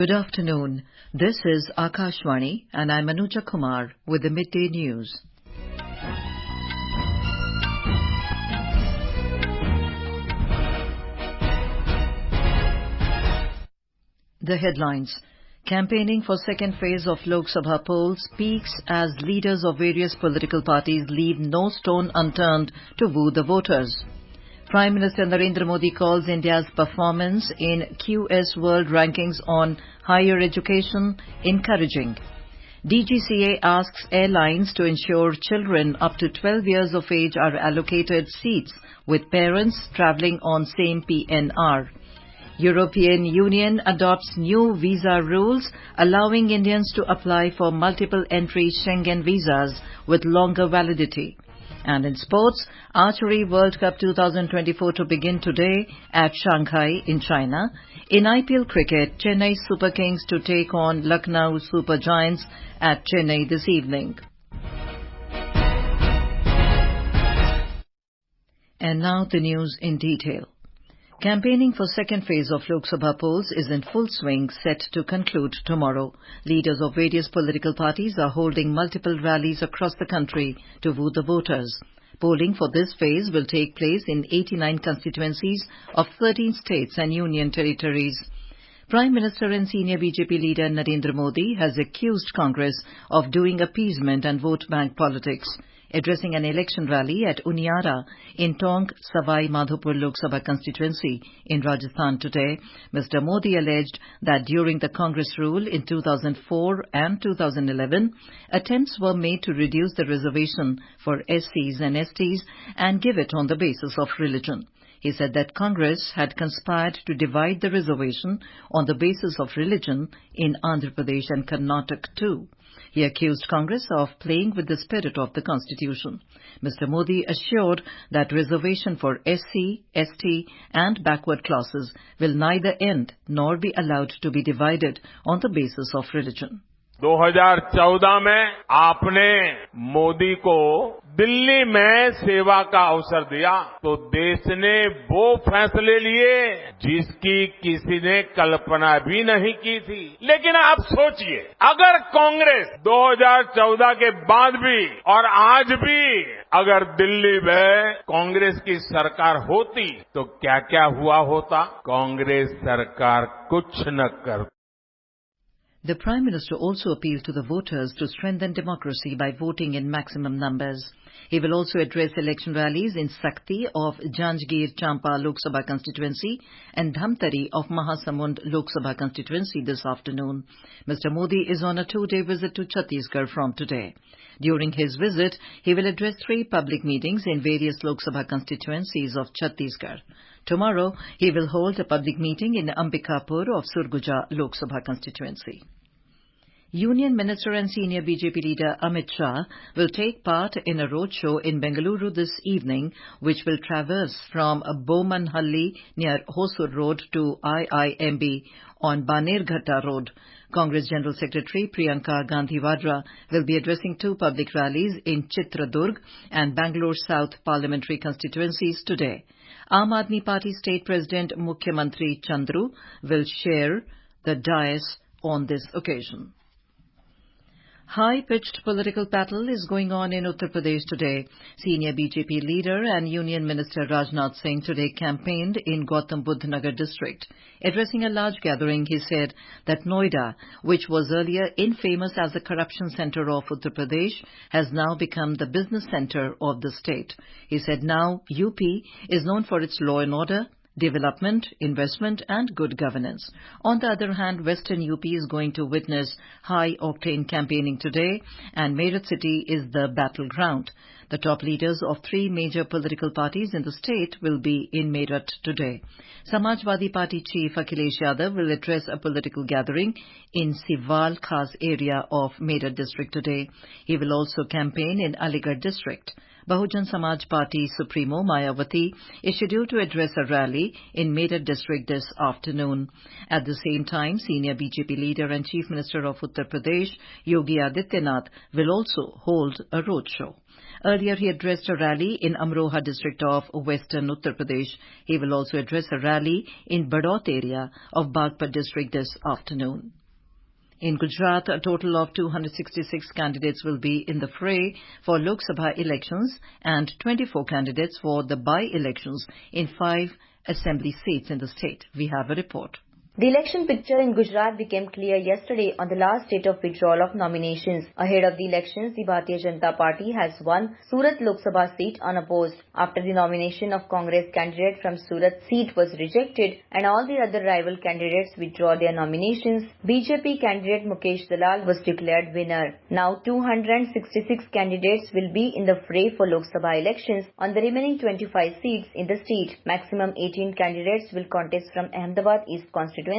Good afternoon. This is Akashvani and I'm Anuja Kumar with the midday news. The headlines. Campaigning for second phase of Lok Sabha polls peaks as leaders of various political parties leave no stone unturned to woo the voters. Prime Minister Narendra Modi calls India's performance in QS World Rankings on higher education encouraging. DGCA asks airlines to ensure children up to 12 years of age are allocated seats with parents travelling on same PNR. European Union adopts new visa rules allowing Indians to apply for multiple entry Schengen visas with longer validity. And in sports, Archery World Cup 2024 to begin today at Shanghai in China. In IPL Cricket, Chennai Super Kings to take on Lucknow Super Giants at Chennai this evening. And now the news in detail. Campaigning for second phase of Lok Sabha polls is in full swing, set to conclude tomorrow. Leaders of various political parties are holding multiple rallies across the country to woo the voters. Polling for this phase will take place in 89 constituencies of 13 states and union territories. Prime Minister and senior BJP leader Narendra Modi has accused Congress of doing appeasement and vote bank politics. Addressing an election rally at Uniara in Tonk Savai Madhopur Lok Sabha constituency in Rajasthan today, Mr. Modi alleged that during the Congress rule in 2004 and 2011, attempts were made to reduce the reservation for SCs and STs and give it on the basis of religion. He said that Congress had conspired to divide the reservation on the basis of religion in Andhra Pradesh and Karnataka too. He accused Congress of playing with the spirit of the Constitution. Mr. Modi assured that reservation for SC, ST and backward classes will neither end nor be allowed to be divided on the basis of religion. 2014 में आपने मोदी को दिल्ली में सेवा का अवसर दिया तो देश ने वो फैसले लिए जिसकी किसी ने कल्पना भी नहीं की थी। लेकिन आप सोचिए, अगर कांग्रेस 2014 के बाद भी और आज भी अगर दिल्ली में कांग्रेस की सरकार होती तो क्या-क्या हुआ होता? कांग्रेस सरकार कुछ न कर। The Prime Minister also appealed to the voters to strengthen democracy by voting in maximum numbers. He will also address election rallies in Sakti of Janjgir Champa Lok Sabha constituency and Dhamtari of Mahasamund Lok Sabha constituency this afternoon. Mr. Modi is on a two-day visit to Chhattisgarh from today. During his visit, he will address 3 public meetings in various Lok Sabha constituencies of Chhattisgarh. Tomorrow, he will hold a public meeting in Ambikapur of Surguja Lok Sabha constituency. Union Minister and senior BJP leader Amit Shah will take part in a roadshow in Bengaluru this evening, which will traverse from Bomanhalli near Hosur Road to IIMB on Banerghatta Road. Congress General Secretary Priyanka Gandhi Vadra will be addressing 2 public rallies in Chitradurg and Bangalore South parliamentary constituencies today. Aam Aadmi Party State President Mukhyamantri Chandru will share the dais on this occasion. High-pitched political battle is going on in Uttar Pradesh today. Senior BJP leader and Union Minister Rajnath Singh today campaigned in Gautam Budh Nagar district. Addressing a large gathering, he said that Noida, which was earlier infamous as the corruption centre of Uttar Pradesh, has now become the business centre of the state. He said now UP is known for its law and order, development, investment and good governance. On the other hand, Western UP is going to witness high-octane campaigning today and Meerut city is the battleground. The top leaders of 3 major political parties in the state will be in Meerut today. Samajwadi Party chief Akhilesh Yadav will address a political gathering in Siwal Khas area of Meerut district today. He will also campaign in Aligarh district. Bahujan Samaj Party Supremo Mayawati is scheduled to address a rally in Meerut district this afternoon. At the same time, senior BJP leader and Chief Minister of Uttar Pradesh, Yogi Adityanath, will also hold a roadshow. Earlier, he addressed a rally in Amroha district of western Uttar Pradesh. He will also address a rally in Badaut area of Bagpat district this afternoon. In Gujarat, a total of 266 candidates will be in the fray for Lok Sabha elections and 24 candidates for the by-elections in 5 assembly seats in the state. We have a report. The election picture in Gujarat became clear yesterday on the last date of withdrawal of nominations. Ahead of the elections, the Bharatiya Janata Party has won Surat Lok Sabha seat unopposed. After the nomination of Congress candidate from Surat seat was rejected and all the other rival candidates withdraw their nominations, BJP candidate Mukesh Dalal was declared winner. Now 266 candidates will be in the fray for Lok Sabha elections on the remaining 25 seats in the state. Maximum 18 candidates will contest from Ahmedabad East constituency,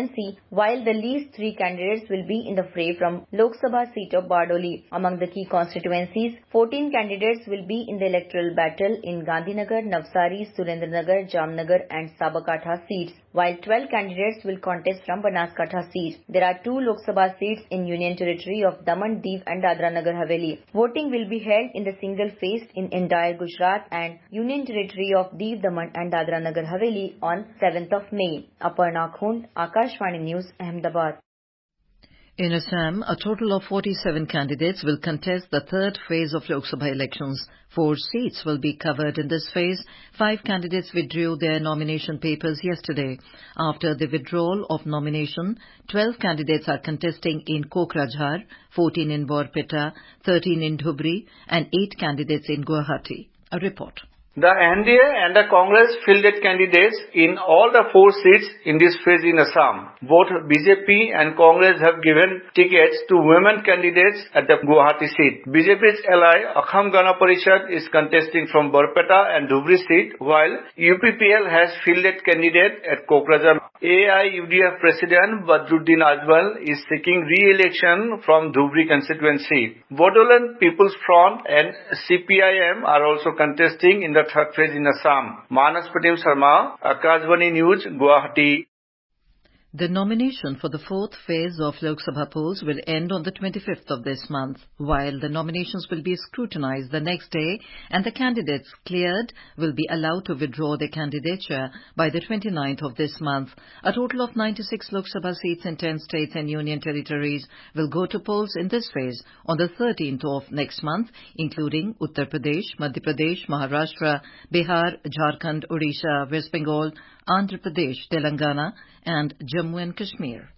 while the least 3 candidates will be in the fray from Lok Sabha seat of Bardoli. Among the key constituencies, 14 candidates will be in the electoral battle in Gandhinagar, Navsari, Surendranagar, Jamnagar and Sabarkantha seats, while 12 candidates will contest from Banaskantha seat. There are 2 Lok Sabha seats in Union Territory of Daman, Diu and Dadra Nagar Haveli. Voting will be held in the single phase in entire Gujarat and Union Territory of Diu, Daman and Dadra Nagar Haveli on 7th of May. Aparna Khund, Akashvani News, Ahmedabad. In Assam, a total of 47 candidates will contest the third phase of Lok Sabha elections. 4 seats will be covered in this phase. 5 candidates withdrew their nomination papers yesterday. After the withdrawal of nomination, 12 candidates are contesting in Kokrajhar, 14 in Borpeta, 13 in Dhubri, and 8 candidates in Guwahati. A report. The NDA and the Congress fielded candidates in all the 4 seats in this phase in Assam. Both BJP and Congress have given tickets to women candidates at the Guwahati seat. BJP's ally Akham Gana Parishad is contesting from Borpeta and Dhubri seat, while UPPL has fielded candidate at Kokrajhar. AIUDF President Badruddin Ajmal is seeking re-election from Dhubri constituency. Bodoland People's Front and CPIM are also contesting in the third phase in Assam. Manas Pratim Sharma, Akashvani News, Guwahati. The nomination for the fourth phase of Lok Sabha polls will end on the 25th of this month, while the nominations will be scrutinized the next day and the candidates cleared will be allowed to withdraw their candidature by the 29th of this month. A total of 96 Lok Sabha seats in 10 states and union territories will go to polls in this phase on the 13th of next month, including Uttar Pradesh, Madhya Pradesh, Maharashtra, Bihar, Jharkhand, Odisha, West Bengal, Andhra Pradesh, Telangana, and Jammu and Kashmir.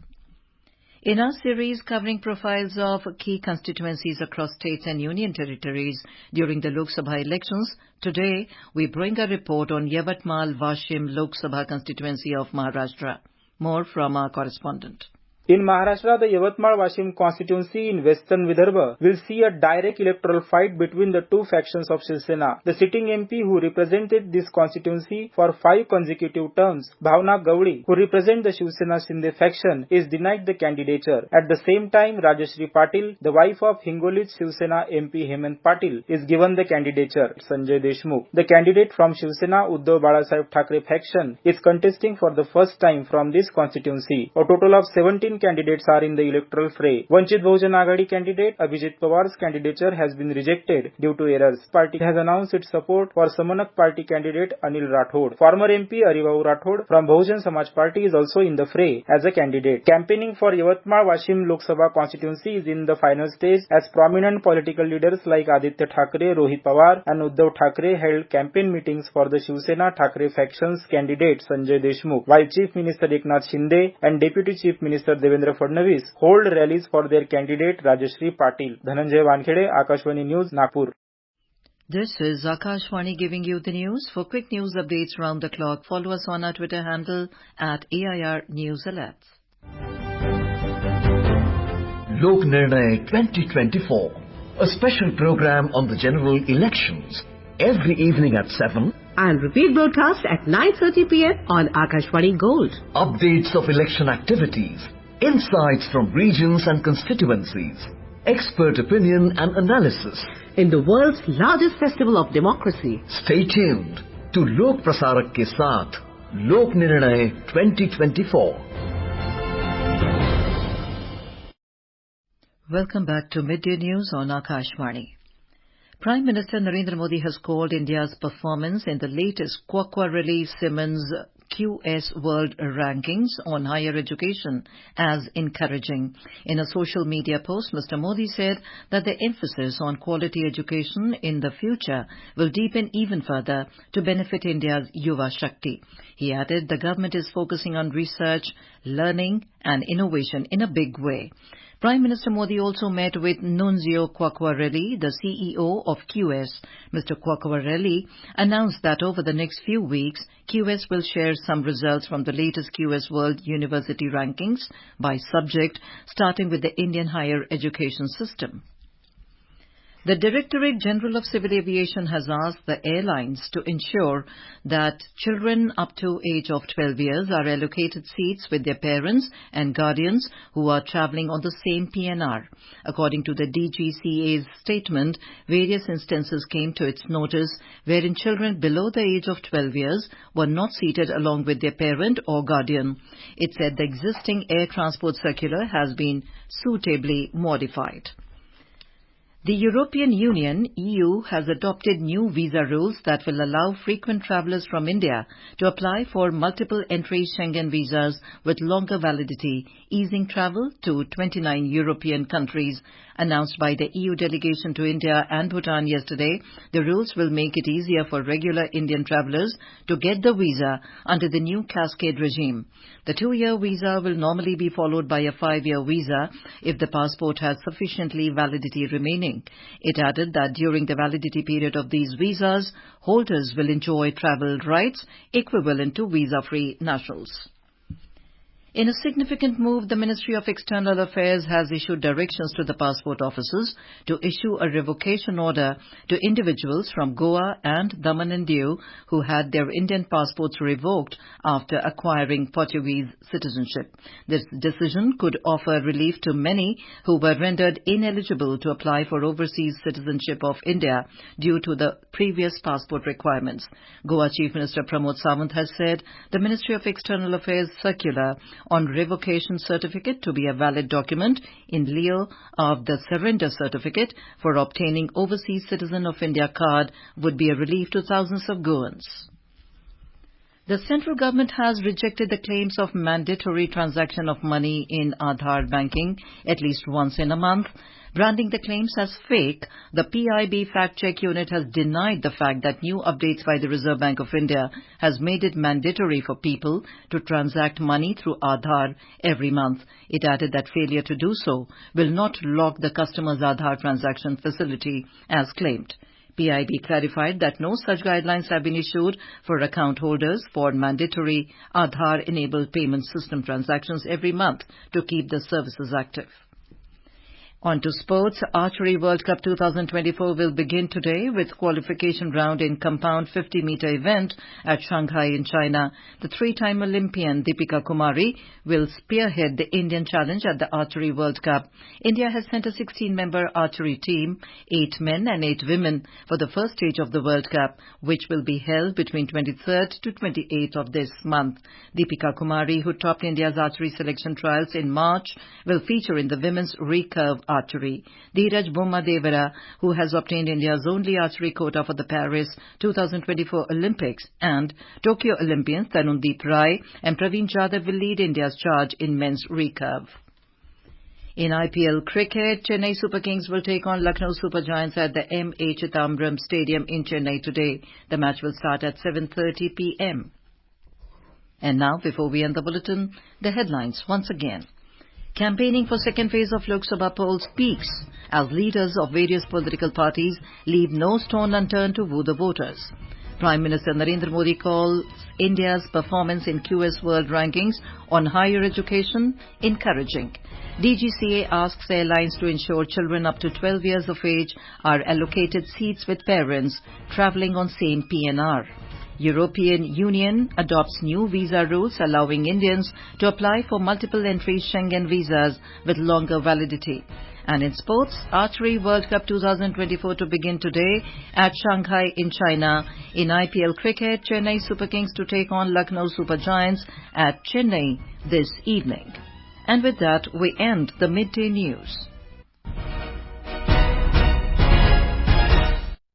In our series covering profiles of key constituencies across states and union territories during the Lok Sabha elections, today we bring a report on Yavatmal-Washim Lok Sabha constituency of Maharashtra. More from our correspondent. In Maharashtra, the Yavatmal-Washim constituency in western Vidarbha will see a direct electoral fight between the 2 factions of Shiv Sena. The sitting MP who represented this constituency for 5 consecutive terms, Bhavna Gowdi, who represents the Shiv Sena Shinde faction, is denied the candidature. At the same time, Rajashri Patil, the wife of Hingoli's Shiv Sena MP Hemant Patil, is given the candidature. Sanjay Deshmukh, the candidate from Shiv Sena Uddhav Balasaheb Thackeray faction, is contesting for the first time from this constituency. A total of 17 candidates are in the electoral fray. Vanchit Bahujan Aghadi candidate Abhijit Pawar's candidature has been rejected due to errors. Party has announced its support for Samanak Party candidate Anil Rathod. Former MP Haribabu Rathod from Bahujan Samaj Party is also in the fray as a candidate. Campaigning for Yavatmal-Washim Lok Sabha constituency is in the final stage as prominent political leaders like Aditya Thackeray, Rohit Pawar and Uddhav Thackeray held campaign meetings for the Shiv Sena Thackeray faction's candidate Sanjay Deshmukh, while Chief Minister Eknath Shinde and Deputy Chief Minister Devendra Fadnavis hold rallies for their candidate Rajashri Patil. Dhananjay Wankhede, Akashvani News, Nagpur. This is Akashvani giving you the news. For quick news updates round the clock, follow us on our Twitter handle at AIR News Alerts. Lok Nirnay 2024, a special program on the general elections, every evening at 7 and repeat broadcast at 9:30 p.m. on Akashvani Gold. Updates of election activities, insights from regions and constituencies, expert opinion and analysis in the world's largest festival of democracy. Stay tuned to Lok Prasarak ke saath, Lok Nirnay 2024. Welcome back to Midday News on Akashvani. Prime Minister Narendra Modi has called India's performance in the latest Simmons QS World Rankings on higher education as encouraging. In a social media post, Mr. Modi said that the emphasis on quality education in the future will deepen even further to benefit India's Yuva Shakti. He added the government is focusing on research, learning and innovation in a big way. Prime Minister Modi also met with Nunzio Kwakwarelli, the CEO of QS. Mr. Kwakwarelli announced that over the next few weeks, QS will share some results from the latest QS World University Rankings by subject, starting with the Indian higher education system. The Directorate General of Civil Aviation has asked the airlines to ensure that children up to age of 12 years are allocated seats with their parents and guardians who are travelling on the same PNR. According to the DGCA's statement, various instances came to its notice wherein children below the age of 12 years were not seated along with their parent or guardian. It said the existing air transport circular has been suitably modified. The European Union, EU, has adopted new visa rules that will allow frequent travellers from India to apply for multiple entry Schengen visas with longer validity, easing travel to 29 European countries. Announced by the EU delegation to India and Bhutan yesterday, the rules will make it easier for regular Indian travellers to get the visa under the new cascade regime. The 2-year visa will normally be followed by a 5-year visa if the passport has sufficiently validity remaining. It added that during the validity period of these visas, holders will enjoy travel rights equivalent to visa-free nationals. In a significant move, the Ministry of External Affairs has issued directions to the passport offices to issue a revocation order to individuals from Goa and Daman and Diu who had their Indian passports revoked after acquiring Portuguese citizenship. This decision could offer relief to many who were rendered ineligible to apply for overseas citizenship of India due to the previous passport requirements. Goa Chief Minister Pramod Sawant has said the Ministry of External Affairs circular on revocation certificate to be a valid document in lieu of the surrender certificate for obtaining Overseas Citizen of India card would be a relief to thousands of Goans. The central government has rejected the claims of mandatory transaction of money in Aadhaar banking at least once in a month. Branding the claims as fake, the PIB fact-check unit has denied the fact that new updates by the Reserve Bank of India has made it mandatory for people to transact money through Aadhaar every month. It added that failure to do so will not lock the customer's Aadhaar transaction facility as claimed. PIB clarified that no such guidelines have been issued for account holders for mandatory Aadhaar-enabled payment system transactions every month to keep the services active. On to sports. Archery World Cup 2024 will begin today with qualification round in compound 50-meter event at Shanghai in China. The 3-time Olympian Deepika Kumari will spearhead the Indian challenge at the Archery World Cup. India has sent a 16-member archery team, 8 men and 8 women, for the first stage of the World Cup, which will be held between 23rd to 28th of this month. Deepika Kumari, who topped India's archery selection trials in March, will feature in the women's recurve archery. Dheeraj Bommadevara, who has obtained India's only archery quota for the Paris 2024 Olympics, and Tokyo Olympians Tanundeep Rai and Praveen Jadhav will lead India's charge in men's recurve. In IPL Cricket, Chennai Super Kings will take on Lucknow Super Giants at the M.A. Chitambram Stadium in Chennai today. The match will start at 7:30 p.m. And now, before we end the bulletin, the headlines once again. Campaigning for second phase of Lok Sabha polls peaks as leaders of various political parties leave no stone unturned to woo the voters. Prime Minister Narendra Modi calls India's performance in QS World Rankings on higher education encouraging. DGCA asks airlines to ensure children up to 12 years of age are allocated seats with parents travelling on same PNR. European Union adopts new visa rules allowing Indians to apply for multiple entry Schengen visas with longer validity. And in sports, Archery World Cup 2024 to begin today at Shanghai in China. In IPL Cricket, Chennai Super Kings to take on Lucknow Super Giants at Chennai this evening. And with that, we end the midday news.